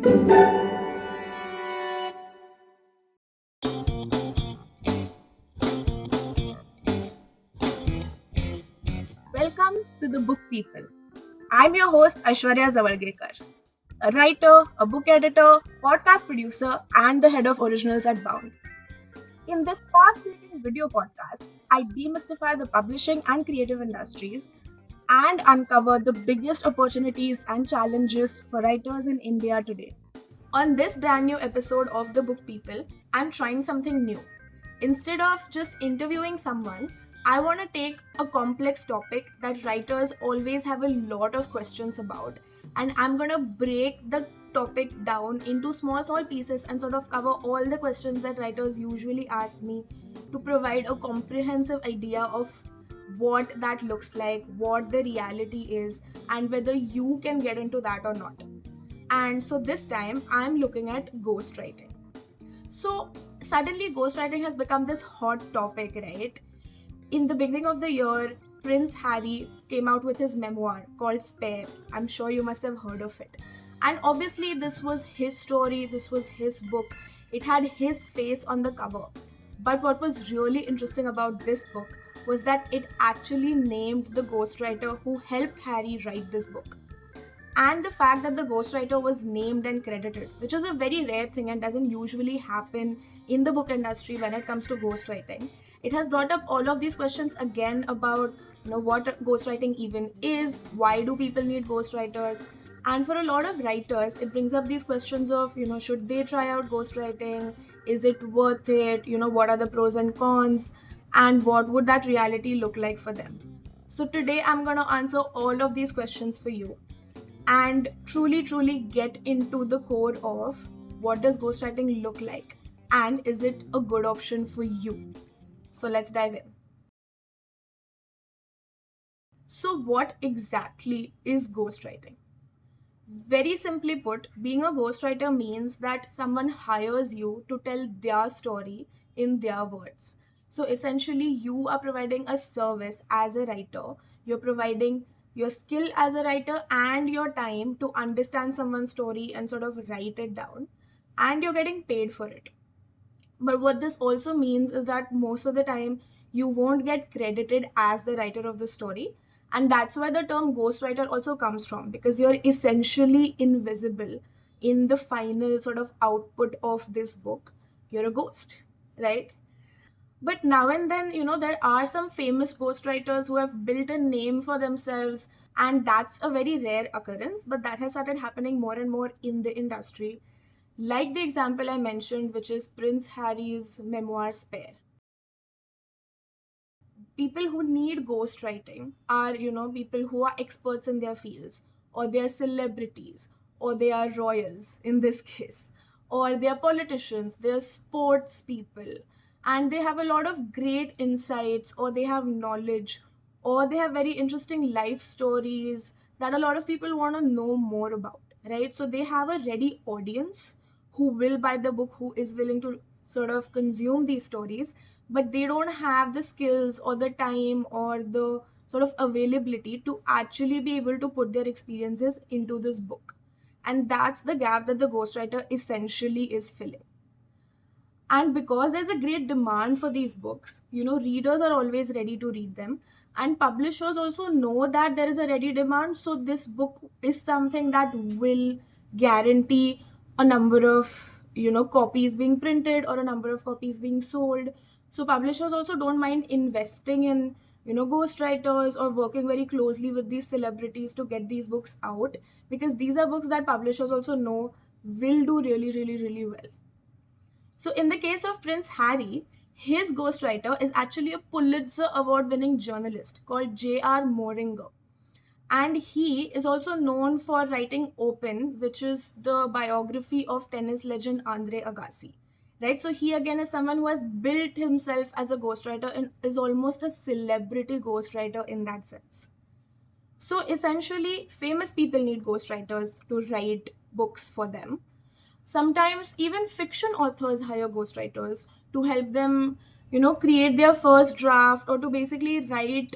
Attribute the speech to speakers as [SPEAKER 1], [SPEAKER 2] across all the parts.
[SPEAKER 1] Welcome to the Book People. I'm your host Aishwarya Javalgekar, a writer, a book editor, podcast producer, and the head of originals at Bound. In this fast-living video podcast, I demystify the publishing and creative industries and uncover the biggest opportunities and challenges for writers in India today. On this brand new episode of The Book People, I'm trying something new. Instead of just interviewing someone, I want to take a complex topic that writers always have a lot of questions about, and I'm going to break the topic down into small pieces and sort of cover all the questions that writers usually ask me to provide a comprehensive idea of what that looks like, what the reality is, and whether you can get into that or not. And so this time I'm looking at ghostwriting. So suddenly ghostwriting has become this hot topic, right? In the beginning of the year, Prince Harry came out with his memoir called Spare. I'm sure you must have heard of it. And obviously this was his story, this was his book. It had his face on the cover. But what was really interesting about this book was that it actually named the ghostwriter who helped Harry write this book. And the fact that the ghostwriter was named and credited, which is a very rare thing and doesn't usually happen in the book industry when it comes to ghostwriting, it has brought up all of these questions again about what ghostwriting even is, why do people need ghostwriters, and for a lot of writers it brings up these questions of should they try out ghostwriting, is it worth it, what are the pros and cons, and what would that reality look like for them. So today I'm going to answer all of these questions for you and truly get into the core of what does ghostwriting look like and is it a good option for you. So let's dive in. So what exactly is ghostwriting? Very simply put, being a ghostwriter means that someone hires you to tell their story in their words. So essentially, you are providing a service as a writer. You're providing your skill as a writer and your time to understand someone's story and sort of write it down. And you're getting paid for it. But what this also means is that most of the time you won't get credited as the writer of the story. And that's where the term ghostwriter also comes from, because you're essentially invisible in the final sort of output of this book. You're a ghost, right? But now and then, there are some famous ghostwriters who have built a name for themselves, and that's a very rare occurrence, but that has started happening more and more in the industry. Like the example I mentioned, which is Prince Harry's memoir Spare. People who need ghostwriting are, people who are experts in their fields, or they are celebrities, or they are royals in this case, or they are politicians, they are sports people, and they have a lot of great insights, or they have knowledge, or they have very interesting life stories that a lot of people want to know more about, right? So they have a ready audience who will buy the book, who is willing to sort of consume these stories, but they don't have the skills or the time or the sort of availability to actually be able to put their experiences into this book. And that's the gap that the ghostwriter essentially is filling. And because there's a great demand for these books, readers are always ready to read them, and publishers also know that there is a ready demand, so this book is something that will guarantee a number of copies being printed or a number of copies being sold. So publishers also don't mind investing in ghostwriters or working very closely with these celebrities to get these books out, because these are books that publishers also know will do really well. So, in the case of Prince Harry, his ghostwriter is actually a Pulitzer Award winning journalist called J.R. Moringer. And he is also known for writing Open, which is the biography of tennis legend Andre Agassi. Right? So, he again is someone who has built himself as a ghostwriter and is almost a celebrity ghostwriter in that sense. So, essentially, famous people need ghostwriters to write books for them. Sometimes even fiction authors hire ghostwriters to help them, create their first draft or to basically write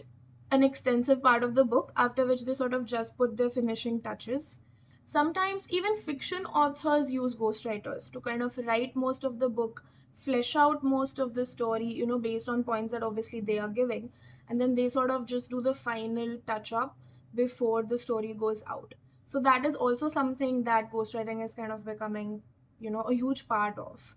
[SPEAKER 1] an extensive part of the book, after which they sort of just put their finishing touches. Sometimes even fiction authors use ghostwriters to kind of write most of the book, flesh out most of the story, based on points that obviously they are giving. And then they sort of just do the final touch up before the story goes out. So that is also something that ghostwriting is kind of becoming, a huge part of.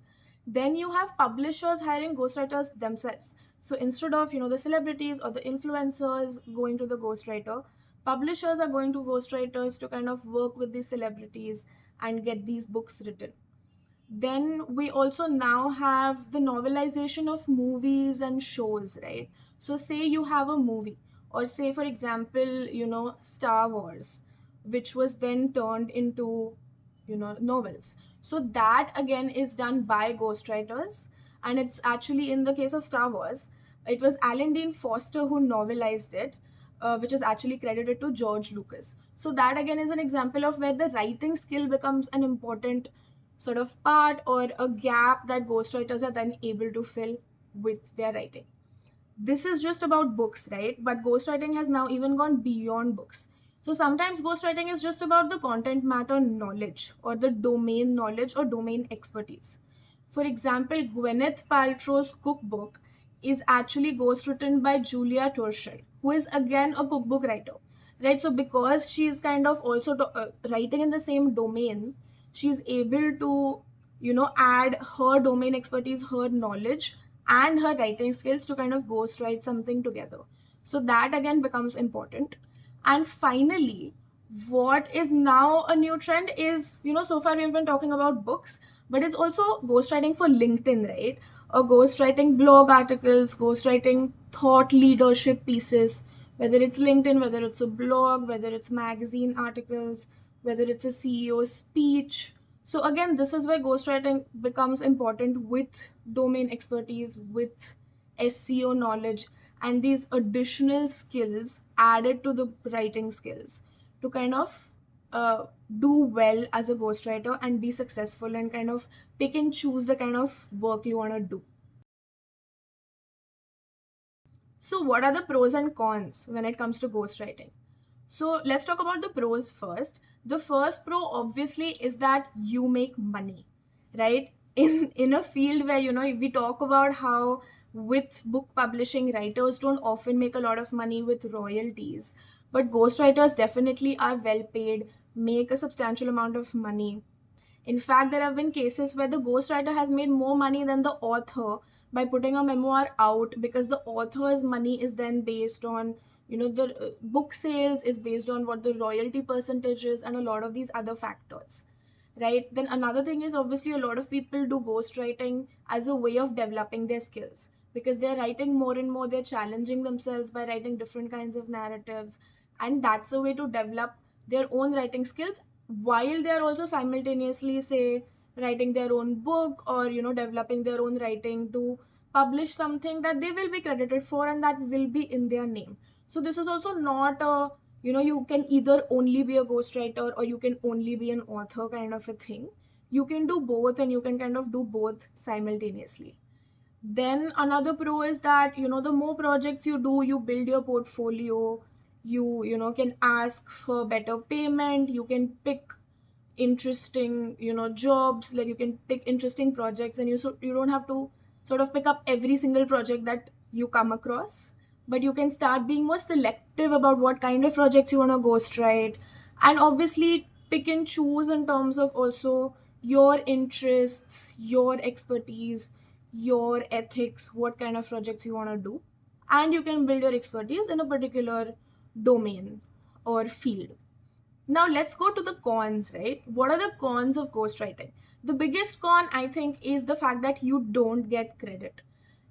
[SPEAKER 1] Then you have publishers hiring ghostwriters themselves. So instead of, the celebrities or the influencers going to the ghostwriter, publishers are going to ghostwriters to kind of work with these celebrities and get these books written. Then we also now have the novelization of movies and shows, right? So say you have a movie, or say for example, Star Wars, which was then turned into, novels. So that again is done by ghostwriters. And it's actually, in the case of Star Wars, it was Alan Dean Foster who novelized it, which is actually credited to George Lucas. So that again is an example of where the writing skill becomes an important sort of part or a gap that ghostwriters are then able to fill with their writing. This is just about books, right? But ghostwriting has now even gone beyond books. So sometimes ghostwriting is just about the content matter knowledge or the domain knowledge or domain expertise. For example, Gwyneth Paltrow's cookbook is actually ghostwritten by Julia Torshall, who is again a cookbook writer, right? So because she's kind of also writing in the same domain, she's able to, add her domain expertise, her knowledge, and her writing skills to kind of ghostwrite something together. So that again becomes important. And finally, what is now a new trend is, so far we've been talking about books, but it's also ghostwriting for LinkedIn, right? Or ghostwriting blog articles, ghostwriting thought leadership pieces, whether it's LinkedIn, whether it's a blog, whether it's magazine articles, whether it's a CEO speech. So again, this is where ghostwriting becomes important with domain expertise, with SEO knowledge, and these additional skills added to the writing skills to kind of do well as a ghostwriter and be successful and kind of pick and choose the kind of work you want to do. So, what are the pros and cons when it comes to ghostwriting? So, let's talk about the pros first. The first pro, obviously, is that you make money, right? In a field where, we talk about how with book publishing, writers don't often make a lot of money with royalties, but ghostwriters definitely are well paid, make a substantial amount of money. In fact, there have been cases where the ghostwriter has made more money than the author by putting a memoir out, because the author's money is then based on, the book sales is based on what the royalty percentage is and a lot of these other factors, right? Then another thing is, obviously, a lot of people do ghostwriting as a way of developing their skills, because they're writing more and more, they're challenging themselves by writing different kinds of narratives, and that's a way to develop their own writing skills while they're also simultaneously, say, writing their own book or, developing their own writing to publish something that they will be credited for and that will be in their name. So this is also not a, you can either only be a ghostwriter or you can only be an author kind of a thing. You can do both and you can kind of do both simultaneously. Then another pro is that, the more projects you do, you build your portfolio, you can ask for better payment, you can pick interesting, jobs, like you can pick interesting projects, and you don't have to sort of pick up every single project that you come across, but you can start being more selective about what kind of projects you want to ghostwrite, and obviously pick and choose in terms of also your interests, your expertise, your ethics, what kind of projects you want to do, and you can build your expertise in a particular domain or field. Now let's go to the cons, right? What are the cons of ghostwriting? The biggest con, I think, is the fact that you don't get credit,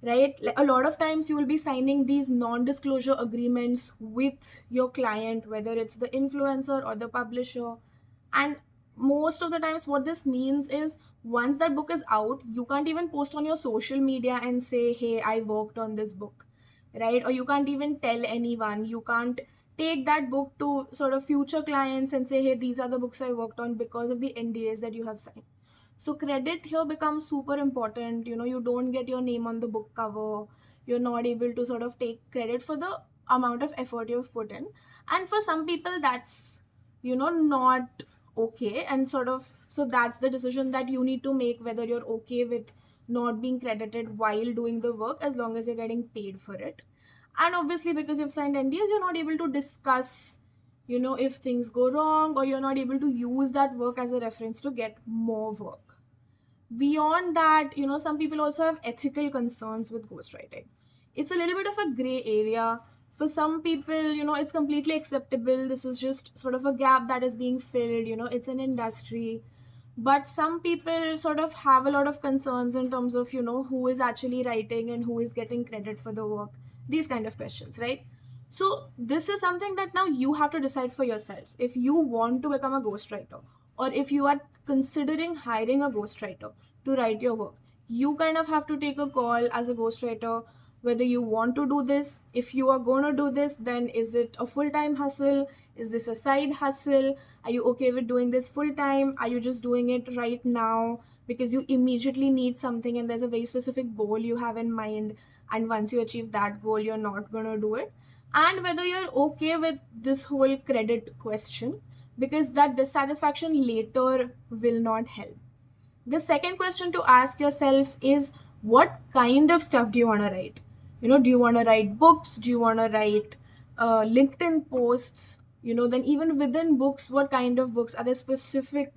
[SPEAKER 1] right? Like, a lot of times you will be signing these non-disclosure agreements with your client, whether it's the influencer or the publisher. And most of the times what this means is, once that book is out, you can't even post on your social media and say, hey, I worked on this book, right? Or you can't even tell anyone. You can't take that book to sort of future clients and say, hey, these are the books I worked on, because of the NDAs that you have signed. So credit here becomes super important. You don't get your name on the book cover. You're not able to sort of take credit for the amount of effort you've put in. And for some people, that's, not okay, and sort of, so that's the decision that you need to make, whether you're okay with not being credited while doing the work, as long as you're getting paid for it. And obviously, because you've signed NDAs, you're not able to discuss, if things go wrong, or you're not able to use that work as a reference to get more work. Beyond that, some people also have ethical concerns with ghostwriting. It's a little bit of a gray area. For some people, it's completely acceptable. This is just sort of a gap that is being filled, it's an industry. But some people sort of have a lot of concerns in terms of, who is actually writing and who is getting credit for the work. These kind of questions, right? So this is something that now you have to decide for yourselves. If you want to become a ghostwriter, or if you are considering hiring a ghostwriter to write your work, you kind of have to take a call as a ghostwriter whether you want to do this. If you are going to do this, then is it a full-time hustle? Is this a side hustle? Are you okay with doing this full-time? Are you just doing it right now because you immediately need something and there's a very specific goal you have in mind, and once you achieve that goal, you're not going to do it? And whether you're okay with this whole credit question, because that dissatisfaction later will not help. The second question to ask yourself is, what kind of stuff do you want to write? Do you want to write books? Do you want to write LinkedIn posts? Then even within books, what kind of books? Are there specific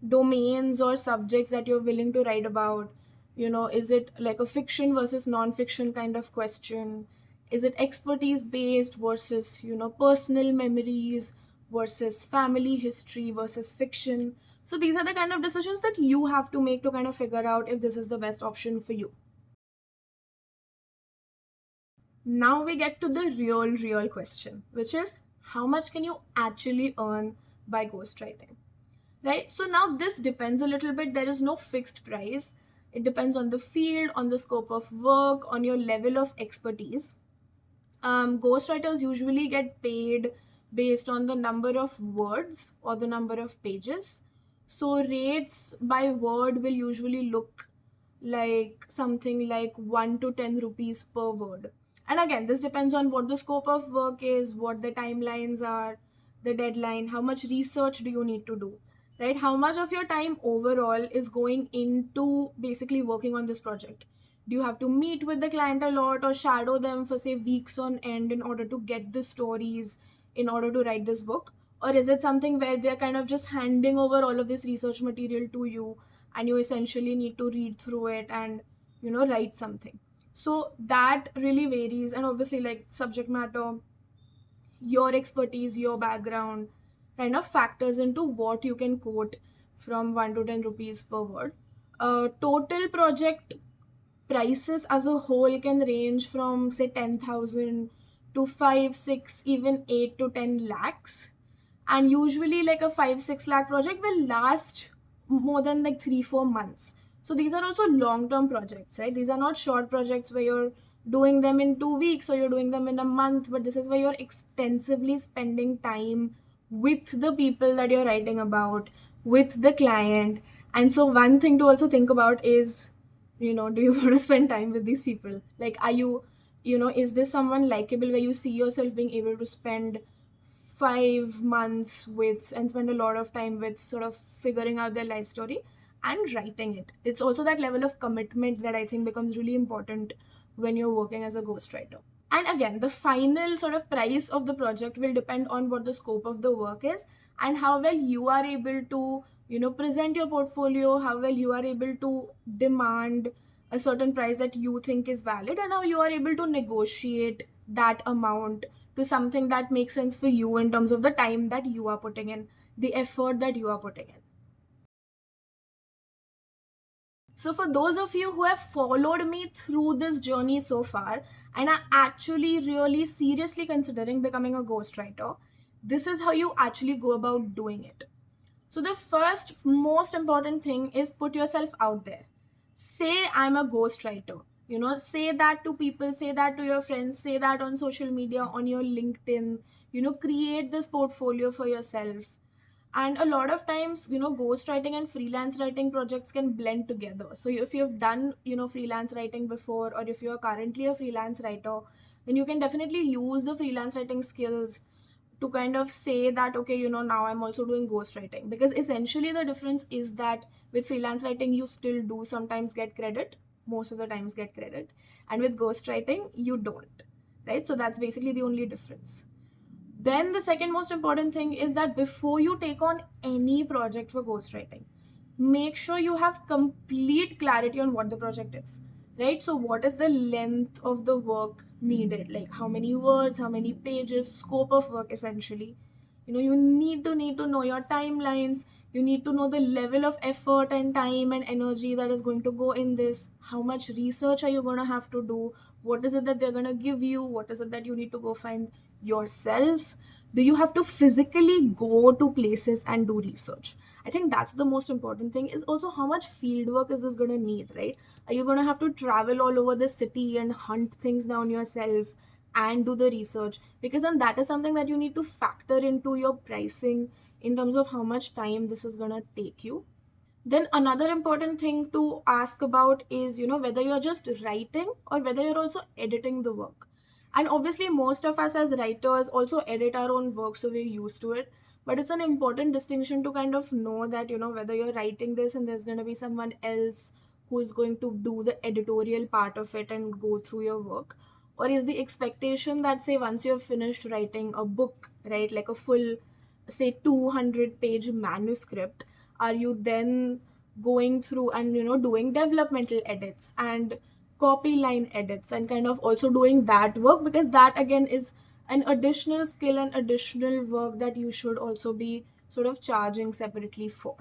[SPEAKER 1] domains or subjects that you're willing to write about? Is it like a fiction versus non-fiction kind of question? Is it expertise based versus, personal memories versus family history versus fiction? So these are the kind of decisions that you have to make to kind of figure out if this is the best option for you. Now we get to the real question, which is, how much can you actually earn by ghostwriting? Right? So now this depends a little bit. There is no fixed price. It depends on the field, on the scope of work, on your level of expertise. Ghostwriters usually get paid based on the number of words or the number of pages. So rates by word will usually look like something like 1 to 10 rupees per word. And again, this depends on what the scope of work is, what the timelines are, the deadline, how much research do you need to do, right? How much of your time overall is going into basically working on this project? Do you have to meet with the client a lot or shadow them for say weeks on end in order to get the stories, in order to write this book? Or is it something where they're kind of just handing over all of this research material to you, and you essentially need to read through it and write something? So that really varies, and obviously, like, subject matter, your expertise, your background kind of factors into what you can quote from 1 to 10 rupees per word. Total project prices as a whole can range from say 10,000 to 5 6, even 8 to 10 lakhs. And usually like a 5 6 lakh project will last more than like 3 4 months. So these are also long term projects, right? These are not short projects where you're doing them in 2 weeks or you're doing them in a month, but this is where you're extensively spending time with the people that you're writing about, with the client. And so one thing to also think about is, do you want to spend time with these people? Like, are you, is this someone likable where you see yourself being able to spend 5 months with and spend a lot of time with, sort of figuring out their life story and writing it? It's also that level of commitment that I think becomes really important when you're working as a ghostwriter. And again, the final sort of price of the project will depend on what the scope of the work is and how well you are able to, present your portfolio, how well you are able to demand a certain price that you think is valid, and how you are able to negotiate that amount to something that makes sense for you in terms of the time that you are putting in, the effort that you are putting in. So, for those of you who have followed me through this journey so far and are actually really seriously considering becoming a ghostwriter, this is how you actually go about doing it. So, the first most important thing is put yourself out there. Say, I'm a ghostwriter. Say that to people, say that to your friends, say that on social media, on your LinkedIn. Create this portfolio for yourself. And a lot of times, ghostwriting and freelance writing projects can blend together. So if you've done, freelance writing before, or if you're currently a freelance writer, then you can definitely use the freelance writing skills to kind of say that, okay, now I'm also doing ghostwriting. Because essentially the difference is that with freelance writing, you still do sometimes get credit, most of the times get credit, and with ghostwriting, you don't, right? So that's basically the only difference. Then the second most important thing is that before you take on any project for ghostwriting, make sure you have complete clarity on what the project is, right? So what is the length of the work needed, like how many words, how many pages, scope of work essentially. You need to know your timelines. You need to know the level of effort and time and energy that is going to go in this. How much research are you going to have to do? What is it that they're going to give you? What is it that you need to go find yourself? Do you have to physically go to places and do research? I think that's the most important thing. Is also how much field work is this going to need, right? Are you going to have to travel all over the city and hunt things down yourself and do the research? Because then that is something that you need to factor into your pricing in terms of how much time this is going to take you. Then another important thing to ask about is, whether you're just writing or whether you're also editing the work. And obviously, most of us as writers also edit our own work, so we're used to it. But it's an important distinction to kind of know that, whether you're writing this and there's going to be someone else who is going to do the editorial part of it and go through your work. Or is the expectation that, say, once you've finished writing a book, right, like a full, say, 200-page manuscript, are you then going through and doing developmental edits and copy line edits and kind of also doing that work? Because that again is an additional skill and additional work that you should also be sort of charging separately for.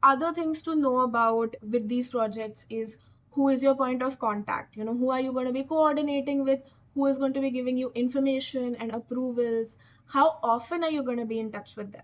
[SPEAKER 1] Other things to know about with these projects is, who is your point of contact? Who are you going to be coordinating with? Who is going to be giving you information and approvals? How often are you going to be in touch with them?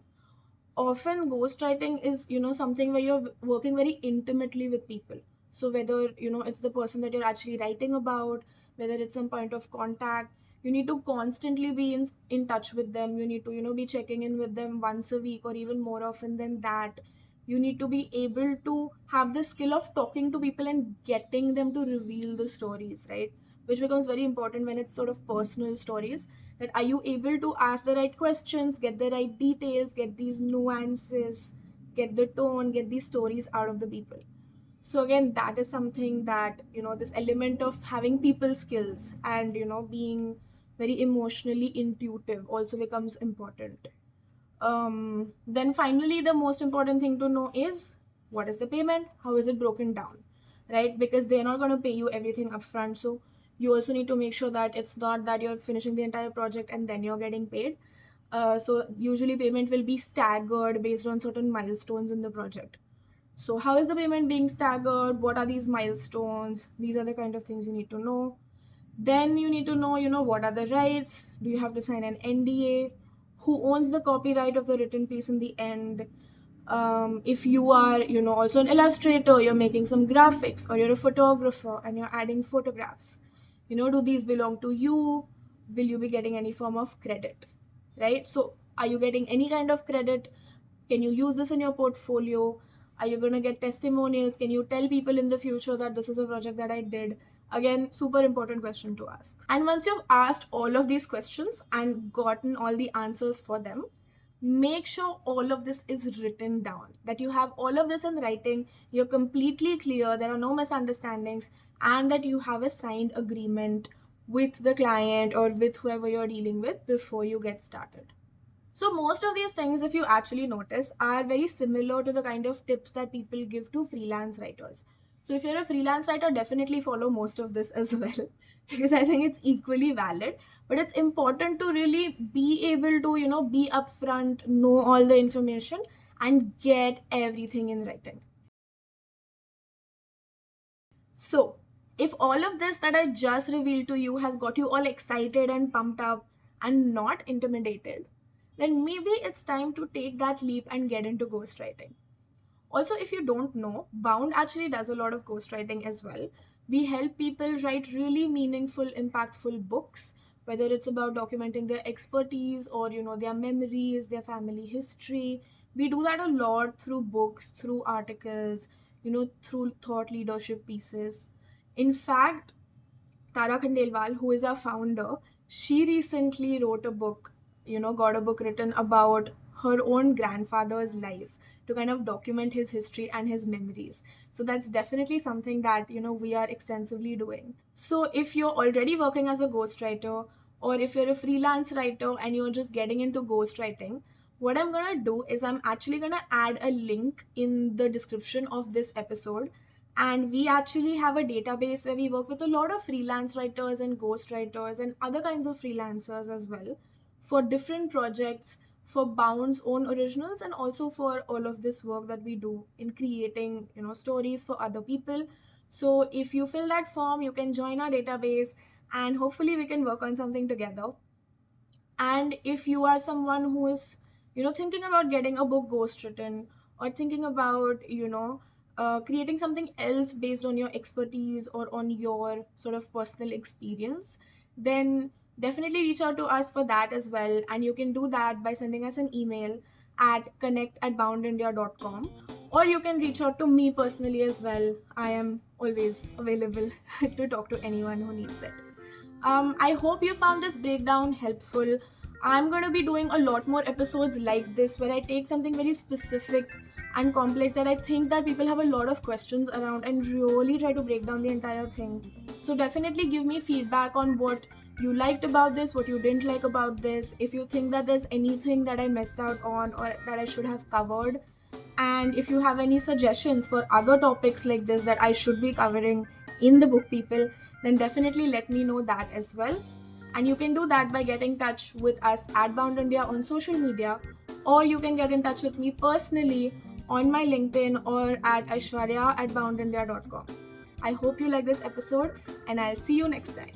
[SPEAKER 1] Often ghostwriting is something where you're working very intimately with people. So whether it's the person that you're actually writing about, whether it's some point of contact, you need to constantly be in touch with them. You need to be checking in with them once a week or even more often than that. You need to be able to have the skill of talking to people and getting them to reveal the stories, right? Which becomes very important when it's sort of personal stories. That are you able to ask the right questions, get the right details, get these nuances, get the tone, get these stories out of the people. So again, that is something that this element of having people skills and being very emotionally intuitive also becomes important. Then finally, the most important thing to know is, what is the payment, how is it broken down, right? Because they're not going to pay you everything upfront. So you also need to make sure that it's not that you're finishing the entire project and then you're getting paid. So usually payment will be staggered based on certain milestones in the project. So how is the payment being staggered? What are these milestones? These are the kind of things you need to know. Then you need to know, what are the rights? Do you have to sign an NDA? Who owns the copyright of the written piece in the end? If you are, also an illustrator, you're making some graphics, or you're a photographer and you're adding photographs, do these belong to you? Will you be getting any form of credit, right? So are you getting any kind of credit? Can you use this in your portfolio? Are you going to get testimonials? Can you tell people in the future that this is a project that I did? Again, super important question to ask. And once you've asked all of these questions and gotten all the answers for them, make sure all of this is written down, that you have all of this in writing, you're completely clear, there are no misunderstandings, and that you have a signed agreement with the client or with whoever you're dealing with before you get started. So most of these things, if you actually notice, are very similar to the kind of tips that people give to freelance writers. So if you're a freelance writer, definitely follow most of this as well, because I think it's equally valid. But it's important to really be able to, be upfront, know all the information, and get everything in writing. So if all of this that I just revealed to you has got you all excited and pumped up and not intimidated, then maybe it's time to take that leap and get into ghostwriting. Also, if you don't know, Bound actually does a lot of ghostwriting as well. We help people write really meaningful, impactful books, whether it's about documenting their expertise or their memories, their family history. We do that a lot through books, through articles, through thought leadership pieces. In fact, Tara Khandelwal, who is our founder, she recently wrote a book got a book written about her own grandfather's life to kind of document his history and his memories. So that's definitely something that we are extensively doing. So if you're already working as a ghostwriter, or if you're a freelance writer and you're just getting into ghostwriting, what I'm gonna do is I'm actually gonna add a link in the description of this episode. And we actually have a database where we work with a lot of freelance writers and ghostwriters and other kinds of freelancers as well, for different projects, for Bound's own originals, and also for all of this work that we do in creating stories for other people. So if you fill that form, you can join our database, and hopefully we can work on something together. And if you are someone who is thinking about getting a book ghost written, or thinking about creating something else based on your expertise or on your sort of personal experience, then definitely reach out to us for that as well. And you can do that by sending us an email at connect@boundindia.com, or you can reach out to me personally as well. I am always available to talk to anyone who needs it. I hope you found this breakdown helpful. I'm going to be doing a lot more episodes like this, where I take something very specific and complex that I think that people have a lot of questions around, and really try to break down the entire thing. So definitely give me feedback on what you liked about this, what you didn't like about this, if you think that there's anything that I missed out on or that I should have covered. And if you have any suggestions for other topics like this that I should be covering in the book people, then definitely let me know that as well. And you can do that by getting in touch with us at Bound India on social media, or you can get in touch with me personally on my LinkedIn or at Aishwarya@boundindia.com. I hope you like this episode, and I'll see you next time.